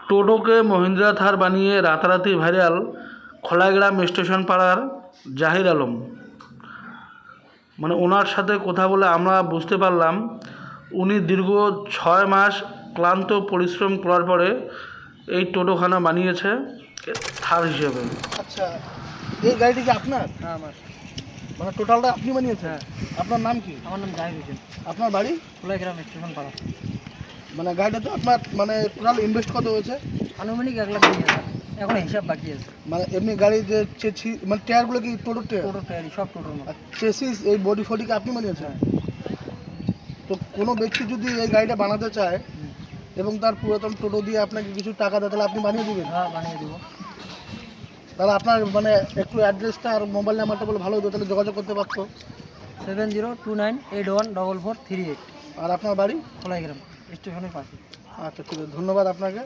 টোটোকে মহিন্দ্রা থার বানিয়ে রাতারাতি viral খোলাইগ্রাম station পাড়ার জাহির আলম। মানে ওনার সাথে কথা বলে আমরা বুঝতে পারলাম উনি দীর্ঘ 6 মাস ক্লান্ত পরিশ্রম করার পরে এই টোটোখানা বানিয়েছে থার হিসেবে। আচ্ছা, এই গাড়িটি কি আপনার? হ্যাঁ আমার। মানে টোটালটা আপনি বানিয়েছেন? হ্যাঁ। আপনার নাম কি? আমার নাম জাহির হোসেন। আপনার বাড়ি? খোলাইগ্রাম স্টেশন পাড়া। মানে গাড়িটাতে আপনার মানে টোটাল ইনভেস্ট কত হয়েছে? আনুমানিক 1,20,000। এখন হিসাব বাকি আছে। মানে এমনি গাড়ি যে চেসি মানে টায়ারগুলো কি টোটো টায়ার? টোটো টায়ারি সব টোটোর মতো। আর চেসিস এই বডি ফডিকে আপনি বানিয়েছেন? হ্যাঁ। তো কোনো ব্যক্তি যদি এই গাড়িটা বানাতে চায় এবং তার পুরাতন টোটো দিয়ে আপনাকে কিছু টাকা দেয় তাহলে আপনি বানিয়ে দেবেন? হ্যাঁ বানিয়ে দেবো। তাহলে আপনার মানে একটু অ্যাড্রেসটা আর মোবাইল নাম্বারটা বলে ভালো হতো, তাহলে যোগাযোগ করতে পারতো। 7029814438। আর আপনার বাড়ি? খোলাইগ্রাম স্টেশনের পাশে। আচ্ছা ঠিক আছে, ধন্যবাদ আপনাকে।